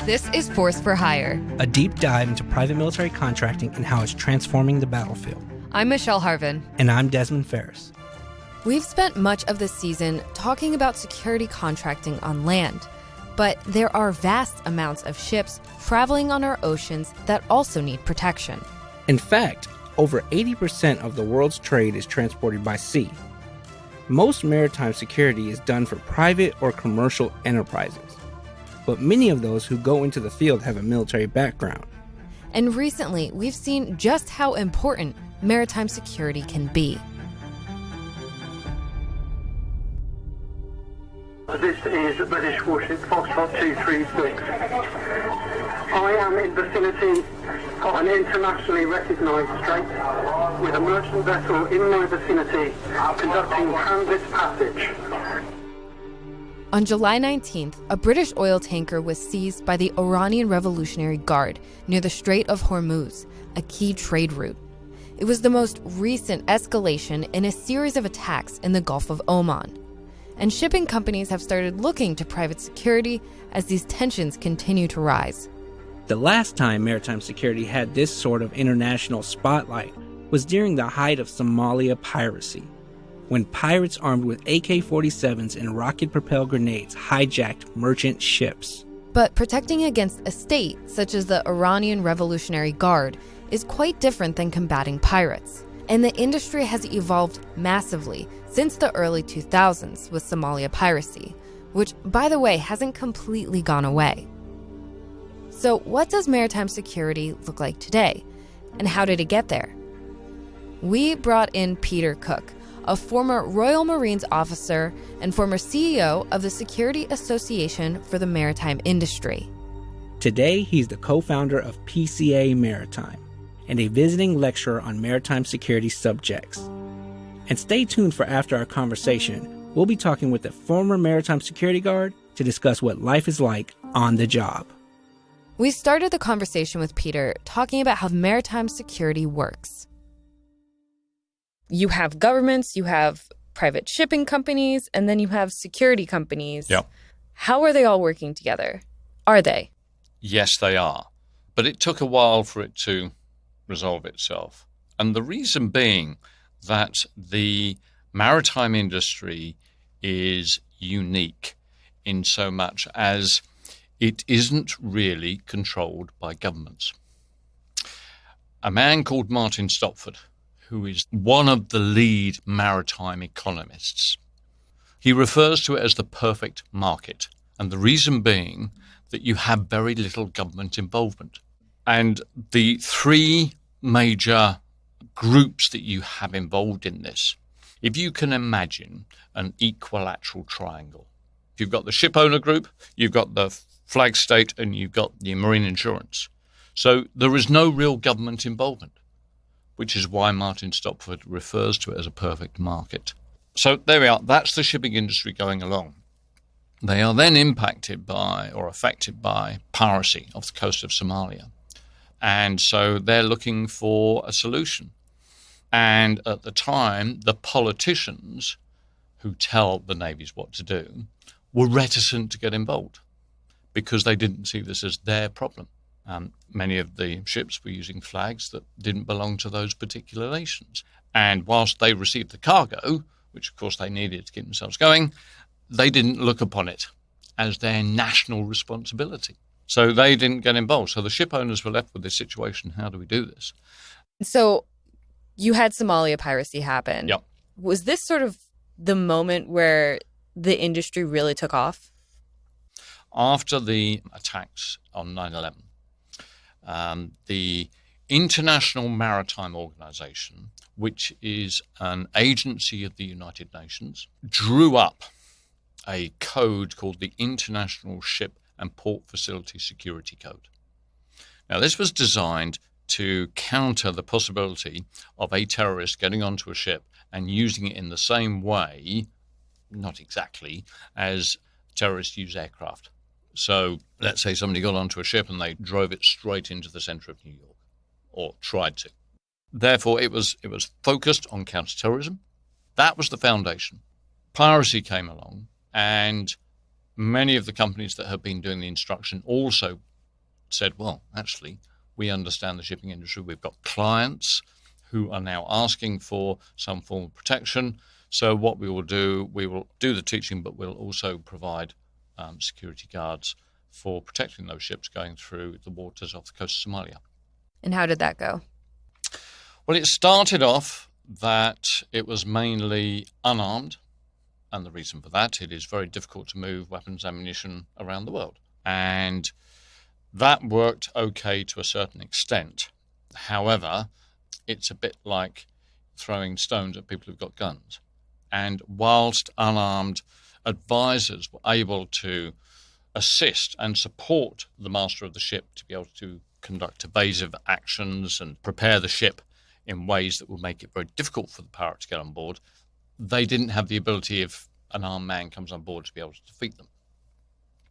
This is Force for Hire, a deep dive into private military contracting and how it's transforming the battlefield. I'm Michelle Harvin. And I'm Desmond Ferris. We've spent much of this season talking about security contracting on land, but there are vast amounts of ships traveling on our oceans that also need protection. In fact, over 80% of the world's trade is transported by sea. Most maritime security is done for private or commercial enterprises, but many of those who go into the field have a military background. And recently, we've seen just how important maritime security can be. This is the British warship Foxtrot 236. I am in vicinity of an internationally recognised strait with a merchant vessel in my vicinity conducting transit passage. On July 19th, a British oil tanker was seized by the Iranian Revolutionary Guard near the Strait of Hormuz, a key trade route. It was the most recent escalation in a series of attacks in the Gulf of Oman. And shipping companies have started looking to private security as these tensions continue to rise. The last time maritime security had this sort of international spotlight was during the height of Somalia piracy, when pirates armed with AK-47s and rocket-propelled grenades hijacked merchant ships. But protecting against a state, such as the Iranian Revolutionary Guard, is quite different than combating pirates. And the industry has evolved massively since the early 2000s with Somalia piracy, which, by the way, hasn't completely gone away. So what does maritime security look like today? And how did it get there? We brought in Peter Cook, a former Royal Marines officer and former CEO of the Security Association for the Maritime Industry. Today, he's the co-founder of PCA Maritime and a visiting lecturer on maritime security subjects. And stay tuned for after our conversation. We'll be talking with a former maritime security guard to discuss what life is like on the job. We started the conversation with Peter talking about how maritime security works. You have governments, you have private shipping companies, and then you have security companies. Yep. How are they all working together? Are they? Yes, they are. But it took a while for it to resolve itself. And the reason being that the maritime industry is unique in so much as it isn't really controlled by governments. A man called Martin Stopford, who is one of the lead maritime economists, he refers to it as the perfect market. And the reason being that you have very little government involvement. And the three major groups that you have involved in this, if you can imagine an equilateral triangle, you've got the ship owner group, you've got the flag state, and you've got the marine insurance. So there is no real government involvement, which is why Martin Stopford refers to it as a perfect market. So there we are. That's the shipping industry going along. They are then impacted by or affected by piracy off the coast of Somalia. And so they're looking for a solution. And at the time, the politicians who tell the navies what to do were reticent to get involved because they didn't see this as their problem. Many of the ships were using flags that didn't belong to those particular nations. And whilst they received the cargo, which of course they needed to keep themselves going, they didn't look upon it as their national responsibility. So they didn't get involved. So the ship owners were left with this situation. How do we do this? So you had Somalia piracy happen. Yep. Was this sort of the moment where the industry really took off? After the attacks on 9/11, the International Maritime Organization, which is an agency of the United Nations, drew up a code called the International Ship and Port Facility Security Code. Now, this was designed to counter the possibility of a terrorist getting onto a ship and using it in the same way, not exactly, as terrorists use aircraft. So let's say somebody got onto a ship and they drove it straight into the center of New York, or tried to. Therefore, it was focused on counterterrorism. That was the foundation. Piracy came along, and many of the companies that have been doing the instruction also said, well, actually, we understand the shipping industry. We've got clients who are now asking for some form of protection. So what we will do the teaching, but we'll also provide security guards for protecting those ships going through the waters off the coast of Somalia. And how did that go? Well, it started off that it was mainly unarmed. And the reason for that, it is very difficult to move weapons, ammunition around the world. And that worked okay to a certain extent. However, it's a bit like throwing stones at people who've got guns. And whilst unarmed advisors were able to assist and support the master of the ship to be able to conduct evasive actions and prepare the ship in ways that would make it very difficult for the pirate to get on board, they didn't have the ability, if an armed man comes on board, to be able to defeat them.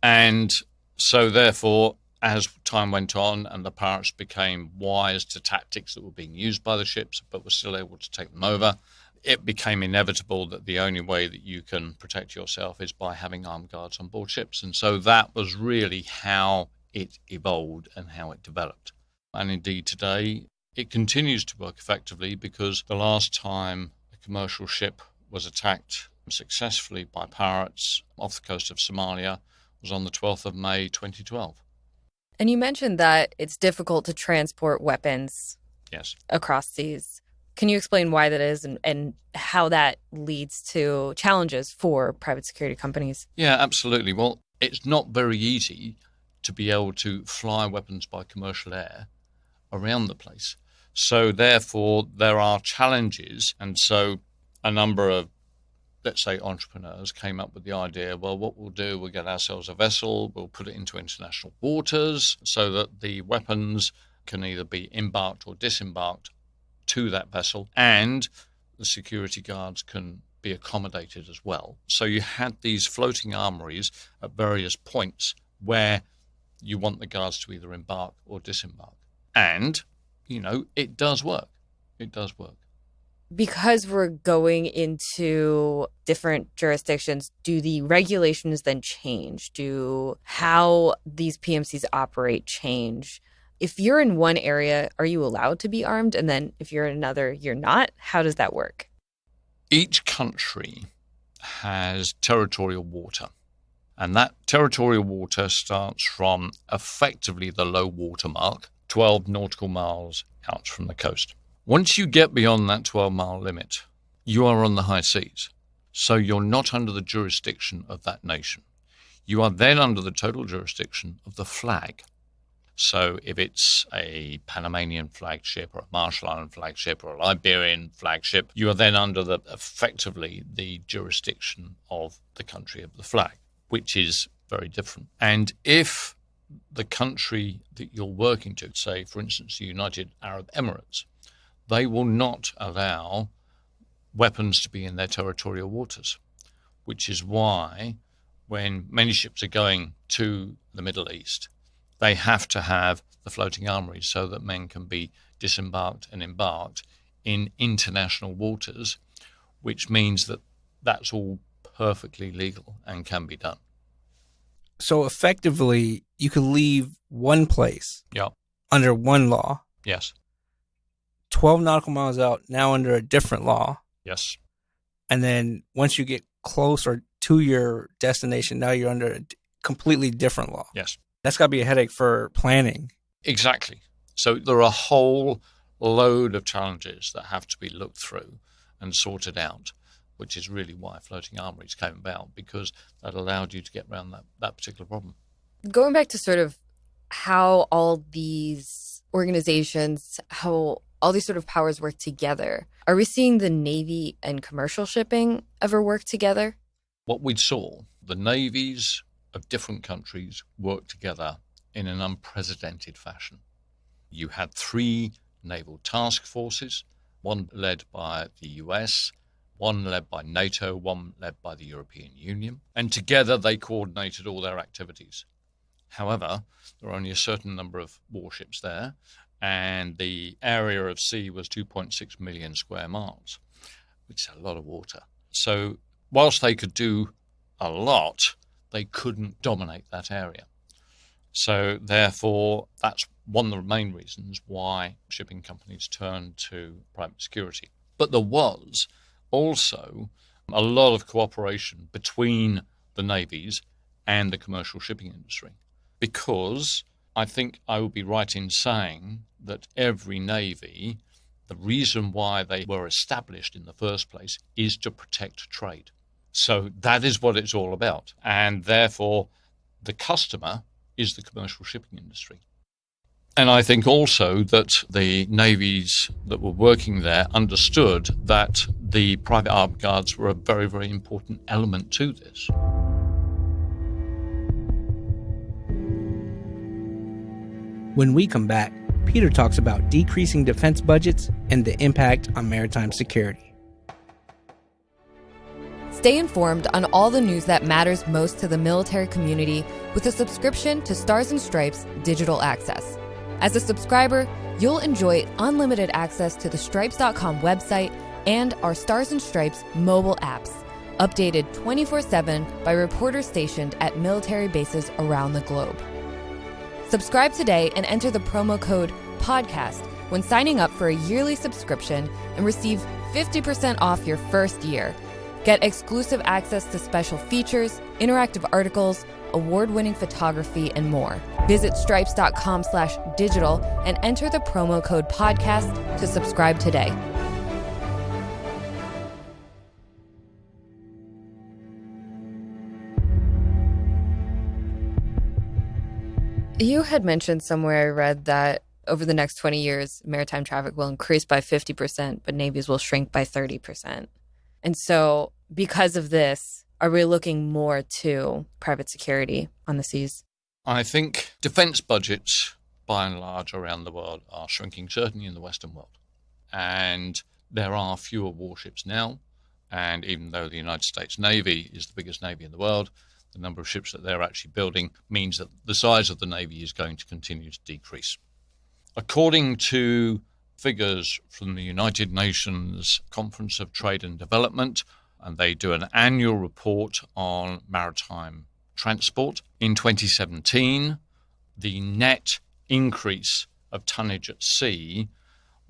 And so therefore, as time went on and the pirates became wise to tactics that were being used by the ships but were still able to take them over, it became inevitable that the only way that you can protect yourself is by having armed guards on board ships. And so that was really how it evolved and how it developed. And indeed today, it continues to work effectively, because the last time a commercial ship was attacked successfully by pirates off the coast of Somalia was on the 12th of May 2012. And you mentioned that it's difficult to transport weapons across seas. Can you explain why that is and how that leads to challenges for private security companies? Yeah, absolutely. Well, it's not very easy to be able to fly weapons by commercial air around the place. So therefore, there are challenges. And so a number of, let's say, entrepreneurs came up with the idea, well, what we'll do, we'll get ourselves a vessel, we'll put it into international waters so that the weapons can either be embarked or disembarked to that vessel, and the security guards can be accommodated as well. So you had these floating armories at various points where you want the guards to either embark or disembark. And, it does work. It does work. Because we're going into different jurisdictions, do the regulations then change? Do how these PMCs operate change? If you're in one area, are you allowed to be armed? And then if you're in another, you're not? How does that work? Each country has territorial water. And that territorial water starts from effectively the low water mark, 12 nautical miles out from the coast. Once you get beyond that 12-mile limit, you are on the high seas. So you're not under the jurisdiction of that nation. You are then under the total jurisdiction of the flag. So if it's a Panamanian flagship or a Marshall Island flagship or a Liberian flagship, you are then under effectively the jurisdiction of the country of the flag, which is very different. And if the country that you're working to, say, for instance, the United Arab Emirates, they will not allow weapons to be in their territorial waters, which is why when many ships are going to the Middle East, they have to have the floating armories so that men can be disembarked and embarked in international waters, which means that that's all perfectly legal and can be done. So effectively, you could leave one place under one law. Yes. 12 nautical miles out, now under a different law. Yes. And then once you get closer to your destination, now you're under a completely different law. Yes. That's got to be a headache for planning. Exactly. So there are a whole load of challenges that have to be looked through and sorted out, which is really why floating armories came about, because that allowed you to get around that particular problem. Going back to sort of how all these organizations, how all these sort of powers work together, are we seeing the Navy and commercial shipping ever work together? What we saw, the navies of different countries work together in an unprecedented fashion. You had 3 naval task forces, one led by the US, one led by NATO, one led by the European Union, and together they coordinated all their activities. However, there were only a certain number of warships there, and the area of sea was 2.6 million square miles, which is a lot of water. So whilst they could do a lot, they couldn't dominate that area. So therefore, that's one of the main reasons why shipping companies turned to private security. But there was also a lot of cooperation between the navies and the commercial shipping industry, because I think I would be right in saying that every navy, the reason why they were established in the first place is to protect trade. So that is what it's all about. And therefore, the customer is the commercial shipping industry. And I think also that the navies that were working there understood that the private armed guards were a very, very important element to this. When we come back, Peter talks about decreasing defense budgets and the impact on maritime security. Stay informed on all the news that matters most to the military community with a subscription to Stars and Stripes Digital Access. As a subscriber, you'll enjoy unlimited access to the Stripes.com website and our Stars and Stripes mobile apps, updated 24/7 by reporters stationed at military bases around the globe. Subscribe today and enter the promo code PODCAST when signing up for a yearly subscription and receive 50% off your first year. Get exclusive access to special features, interactive articles, award-winning photography, and more. Visit stripes.com/digital and enter the promo code PODCAST to subscribe today. You had mentioned somewhere I read that over the next 20 years, maritime traffic will increase by 50%, but navies will shrink by 30%. And so because of this, are we looking more to private security on the seas? I think defense budgets, by and large, around the world are shrinking, certainly in the Western world. And there are fewer warships now. And even though the United States Navy is the biggest navy in the world, the number of ships that they're actually building means that the size of the navy is going to continue to decrease. According to figures from the United Nations Conference of Trade and Development, and they do an annual report on maritime transport, in 2017, the net increase of tonnage at sea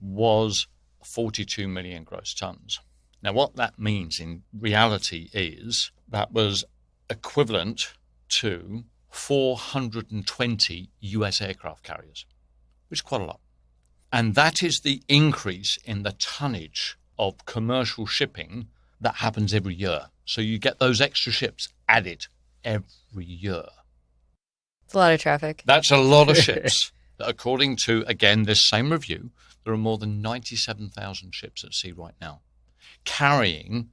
was 42 million gross tons. Now, what that means in reality is that was equivalent to 420 US aircraft carriers, which is quite a lot. And that is the increase in the tonnage of commercial shipping that happens every year. So you get those extra ships added every year. It's a lot of traffic. That's a lot of ships. According to, again, this same review, there are more than 97,000 ships at sea right now, carrying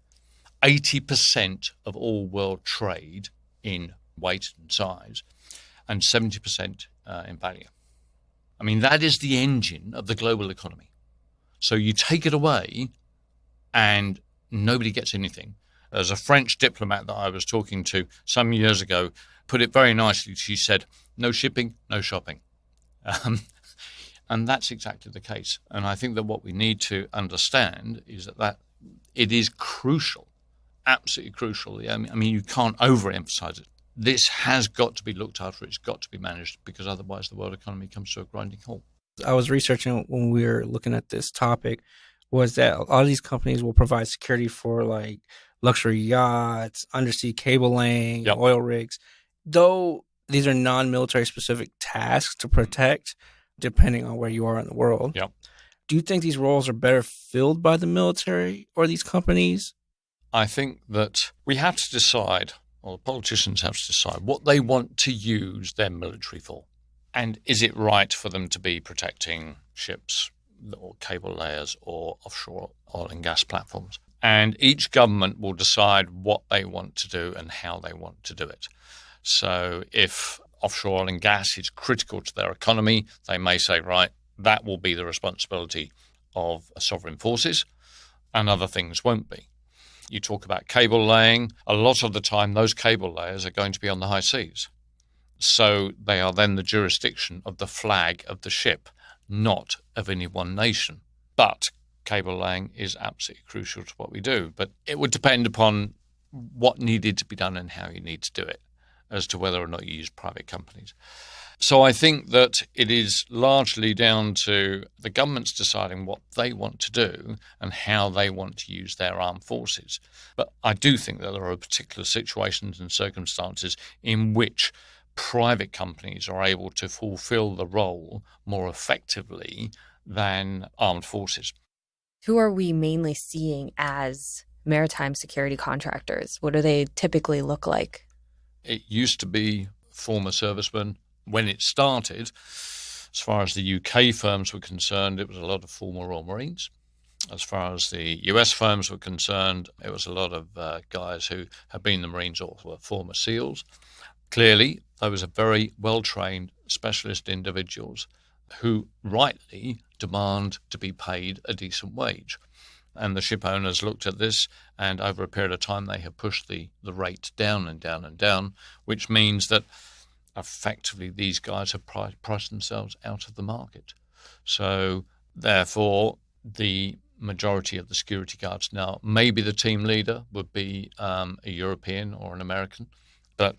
80% of all world trade in weight and size, and 70% in value. I mean, that is the engine of the global economy. So you take it away and nobody gets anything. There's a French diplomat that I was talking to some years ago, put it very nicely. She said, no shipping, no shopping. And that's exactly the case. And I think that what we need to understand is that it is crucial, absolutely crucial. I mean, you can't overemphasize it. This has got to be looked after. It's got to be managed, because otherwise the world economy comes to a grinding halt. I was researching when we were looking at this topic was that a lot of these companies will provide security for like luxury yachts, undersea cable laying, Yep. oil rigs. Though these are non-military specific tasks to protect, depending on where you are in the world. Yep. Do you think these roles are better filled by the military or these companies? I think that we have to decide, or the politicians have to decide, what they want to use their military for. And is it right for them to be protecting ships or cable layers or offshore oil and gas platforms? And each government will decide what they want to do and how they want to do it. So if offshore oil and gas is critical to their economy, they may say, right, that will be the responsibility of sovereign forces, and other things won't be. You talk about cable laying. A lot of the time, those cable layers are going to be on the high seas. So they are then the jurisdiction of the flag of the ship, not of any one nation. But cable laying is absolutely crucial to what we do. But it would depend upon what needed to be done and how you need to do it. as to whether or not you use private companies. So I think that it is largely down to the governments deciding what they want to do and how they want to use their armed forces. But I do think that there are particular situations and circumstances in which private companies are able to fulfill the role more effectively than armed forces. Who are we mainly seeing as maritime security contractors? What do they typically look like? It used to be former servicemen. When it started, as far as the UK firms were concerned, it was a lot of former Royal Marines. As far as the US firms were concerned, it was a lot of guys who had been in the Marines or were former SEALs. Clearly, those are very well-trained specialist individuals who rightly demand to be paid a decent wage. And the ship owners looked at this, and over a period of time, they have pushed the rate down and down and down, which means that effectively these guys have priced themselves out of the market. So therefore, the majority of the security guards now, maybe the team leader would be a European or an American, but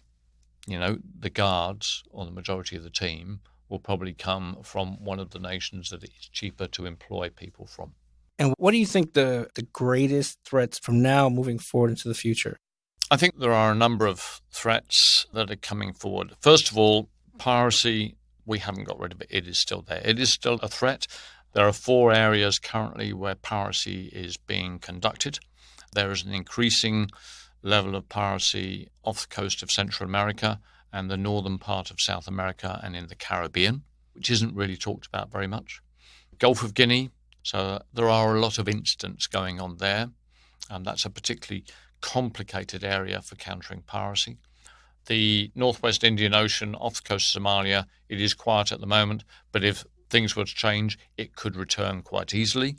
the guards or the majority of the team will probably come from one of the nations that it's cheaper to employ people from. And what do you think the greatest threats from now moving forward into the future? I think there are a number of threats that are coming forward. First of all, piracy, we haven't got rid of it. It is still there. It is still a threat. There are 4 areas currently where piracy is being conducted. There is an increasing level of piracy off the coast of Central America and the northern part of South America and in the Caribbean, which isn't really talked about very much. Gulf of Guinea, so there are a lot of incidents going on there, and that's a particularly complicated area for countering piracy. The Northwest Indian Ocean off the coast of Somalia, it is quiet at the moment, but if things were to change, it could return quite easily.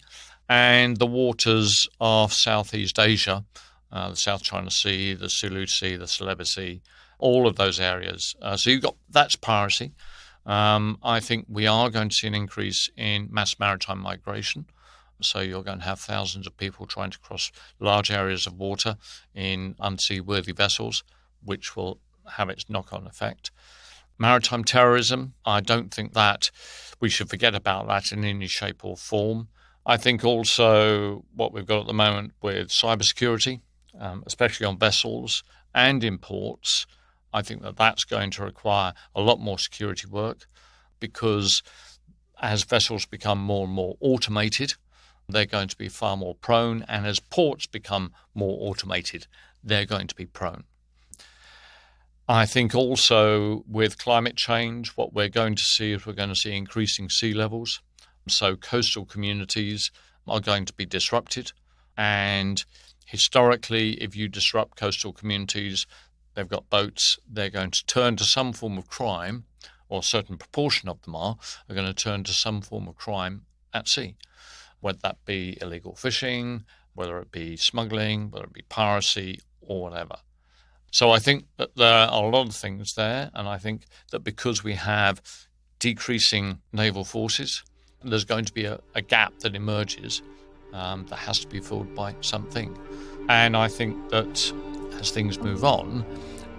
And the waters of Southeast Asia, the South China Sea, the Sulu Sea, the Celebes Sea, all of those areas. So that's piracy. I think we are going to see an increase in mass maritime migration. So you're going to have thousands of people trying to cross large areas of water in unseaworthy vessels, which will have its knock-on effect. Maritime terrorism, I don't think that we should forget about that in any shape or form. I think also what we've got at the moment with cybersecurity, especially on vessels and in ports, I think that that's going to require a lot more security work, because as vessels become more and more automated, they're going to be far more prone, and as ports become more automated, they're going to be prone. I think also with climate change, what we're going to see is we're going to see increasing sea levels. So coastal communities are going to be disrupted, and historically, if you disrupt coastal communities, they've got boats, they're going to turn to some form of crime, or a certain proportion of them are going to turn to some form of crime at sea, whether that be illegal fishing, whether it be smuggling, whether it be piracy, or whatever. So I think that there are a lot of things there, and I think that because we have decreasing naval forces, there's going to be a gap that emerges that has to be filled by something. And I think that as things move on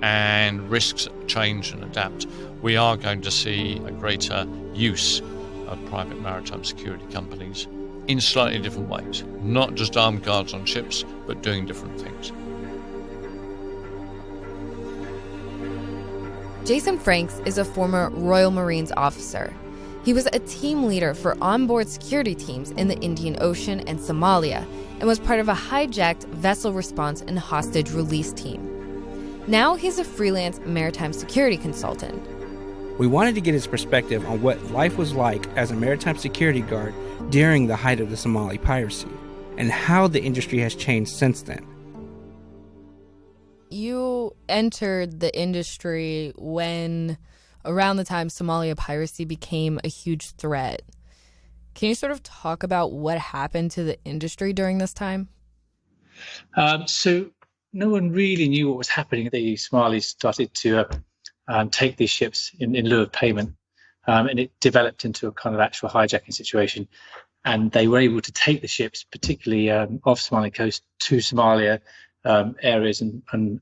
and risks change and adapt, we are going to see a greater use of private maritime security companies in slightly different ways, not just armed guards on ships, but doing different things. Jason Franks is a former Royal Marines officer. He was a team leader for onboard security teams in the Indian Ocean and Somalia, and was part of a hijacked vessel response and hostage release team. Now he's a freelance maritime security consultant. We wanted to get his perspective on what life was like as a maritime security guard during the height of the Somali piracy, and how the industry has changed since then. You entered the industry when, around the time Somalia piracy became a huge threat. Can you sort of talk about what happened to the industry during this time? So no one really knew what was happening. The Somalis started to take these ships in lieu of payment, and it developed into a kind of actual hijacking situation. And they were able to take the ships, particularly off Somali coast, to Somalia areas and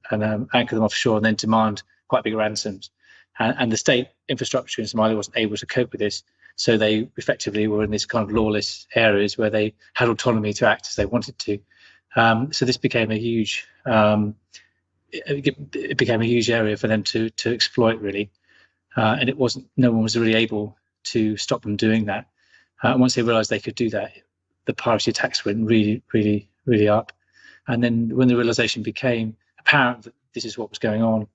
anchor them offshore, and then demand quite big ransoms. And the state infrastructure in Somalia wasn't able to cope with this. So they effectively were in this kind of lawless areas where they had autonomy to act as they wanted to. So this became a huge, it became a huge area for them to exploit, really. And no one was really able to stop them doing that. And once they realized they could do that, the piracy attacks went really, really, really up. And then when the realization became apparent that this is what was going on,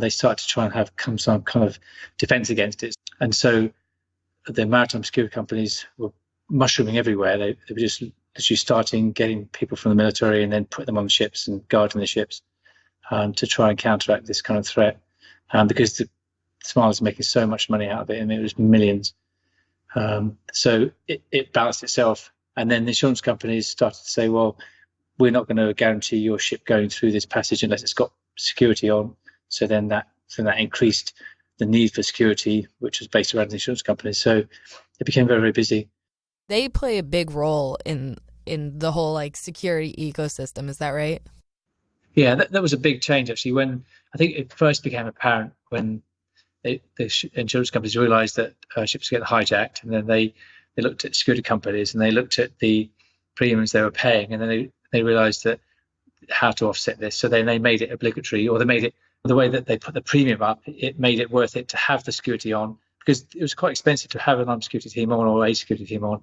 they started to try and have some kind of defense against it. And so the maritime security companies were mushrooming everywhere. They were just literally starting getting people from the military and then put them on ships and guarding the ships to try and counteract this kind of threat. Because the Somalis are making so much money out of it, and it was millions. So it balanced itself. And then the insurance companies started to say, well, we're not going to guarantee your ship going through this passage unless it's got security on. So then that increased the need for security, which was based around the insurance companies. So it became very, very busy. They play a big role in the whole security ecosystem. Is that right? Yeah, that was a big change, actually. When I think it first became apparent when the insurance companies realized that ships were getting hijacked, and then they looked at security companies and they looked at the premiums they were paying, and then they realized that how to offset this. So then they made it obligatory, or they made it the way that they put the premium up, it made it worth it to have the security on, because it was quite expensive to have an armed security team on or a security team on.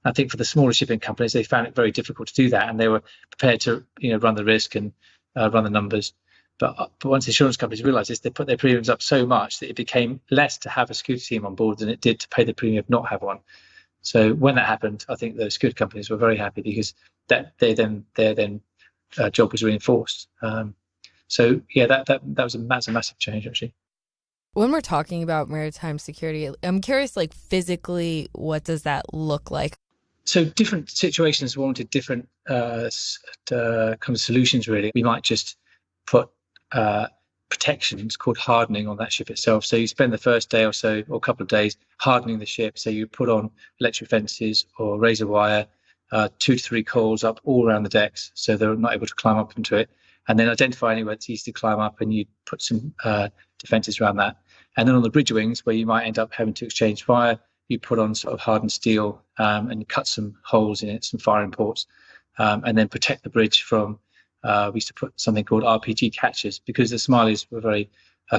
I think for the smaller shipping companies, they found it very difficult to do that, and they were prepared to run the risk and run the numbers. But once insurance companies realised this, they put their premiums up so much that it became less to have a security team on board than it did to pay the premium of not have one. So when that happened, I think the security companies were very happy, because their job was reinforced. So yeah, that was a massive change, actually. When we're talking about maritime security, I'm curious, physically, what does that look like? So different situations wanted different kind of solutions, really. We might just put protections called hardening on that ship itself. So you spend the first day or so, or a couple of days, hardening the ship. So you put on electric fences or razor wire, 2 to 3 coils up all around the decks, so they're not able to climb up into it. And then identify anywhere it's easy to climb up, and you put some defences around that. And then on the bridge wings, where you might end up having to exchange fire, you put on sort of hardened steel and you cut some holes in it, some firing ports, and then protect the bridge from, we used to put something called RPG catches, because the Somalis were very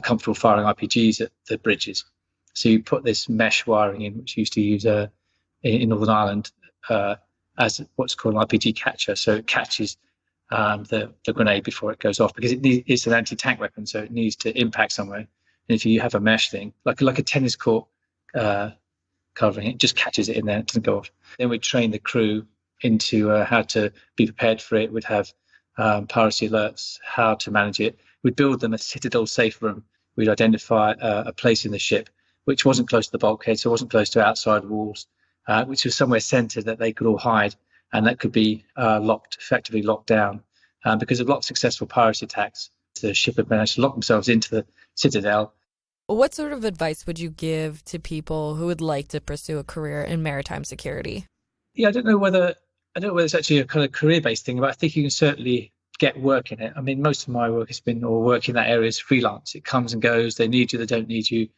comfortable firing RPGs at the bridges. So you put this mesh wiring in, which you used to use in Northern Ireland as what's called an RPG catcher. So it catches the grenade before it goes off, because it's an anti-tank weapon, so it needs to impact somewhere. And if you have a mesh thing, like a tennis court covering, it just catches it in there, it doesn't go off. Then we'd train the crew into how to be prepared for it. We'd have piracy alerts, how to manage it. We'd build them a citadel safe room. We'd identify a place in the ship which wasn't close to the bulkhead, so it wasn't close to outside walls, which was somewhere centered that they could all hide, and that could be effectively locked down. Because of lots of successful piracy attacks, the ship had managed to lock themselves into the citadel. What sort of advice would you give to people who would like to pursue a career in maritime security? Yeah, I don't know whether it's actually a kind of career-based thing, but I think you can certainly get work in it. I mean, most of my work has been, or work in that area, is freelance. It comes and goes. They need you, they don't need you.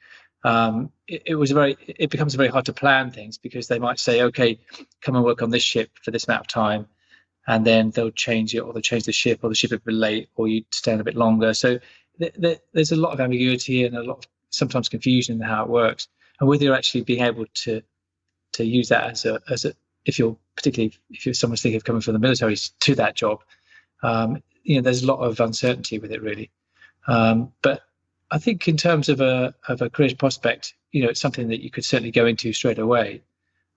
It becomes very hard to plan things, because they might say, okay, come and work on this ship for this amount of time, and then they'll change it, or they'll change the ship, or the ship will be late, or you stand a bit longer. So there's a lot of ambiguity and a lot of sometimes confusion in how it works, and whether you're actually being able to use that as a if you're someone's thinking of coming from the military to that job, there's a lot of uncertainty with it, really. But I think in terms of a career prospect, it's something that you could certainly go into straight away.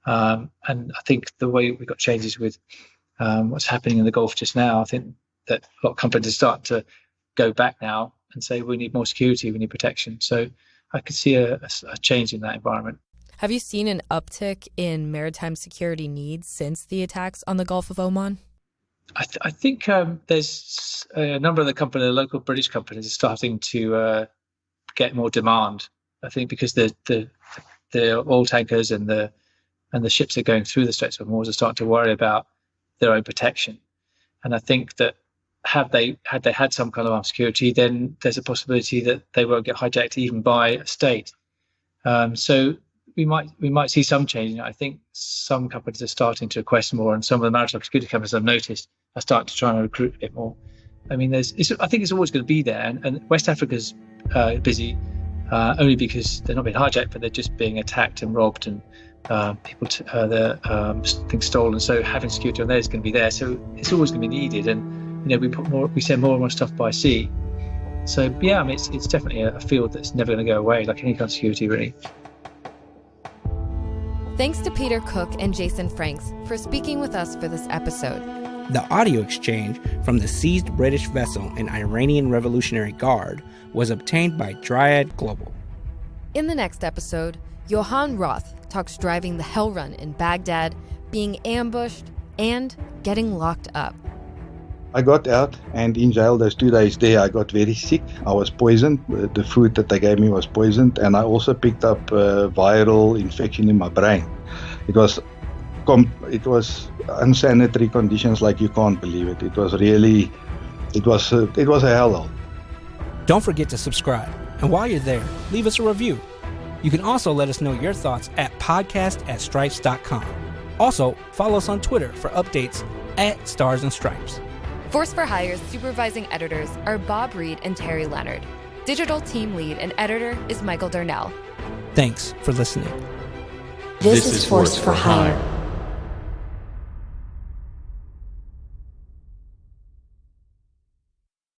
And I think the way we got changes with what's happening in the Gulf just now, I think that a lot of companies are starting to go back now and say, we need more security, we need protection. So I could see a change in that environment. Have you seen an uptick in maritime security needs since the attacks on the Gulf of Oman? I think there's a number of the local British companies are starting to get more demand. I think because the oil tankers and the ships that are going through the Straits of Hormuz are starting to worry about their own protection. And I think that had they had some kind of armed security, then there's a possibility that they won't get hijacked even by a state. So we might see some change. I think some companies are starting to request more, and some of the maritime security companies I've noticed are starting to try and recruit a bit more. I mean, I think it's always going to be there, and West Africa's busy only because they're not being hijacked, but they're just being attacked and robbed, and people things stolen. So having security on there is going to be there. So it's always going to be needed, and we send more and more stuff by sea. So yeah, I mean, it's definitely a field that's never going to go away, like any kind of security, really. Thanks to Peter Cook and Jason Franks for speaking with us for this episode. The audio exchange from the seized British vessel and Iranian Revolutionary Guard was obtained by Dryad Global. In the next episode, Johann Roth talks driving the Hell Run in Baghdad, being ambushed, and getting locked up. I got out, and in jail those 2 days there, I got very sick. I was poisoned. The food that they gave me was poisoned, and I also picked up viral infection in my brain. It was unsanitary conditions like you can't believe it. It was a hellhole. Don't forget to subscribe, and while you're there, leave us a review. You can also let us know your thoughts at podcast@stripes.com. Also, follow us on Twitter for updates at Stars and Stripes. Force for Hire's supervising editors are Bob Reed and Terry Leonard. Digital team lead and editor is Michael Darnell. Thanks for listening. This is Force for Hire.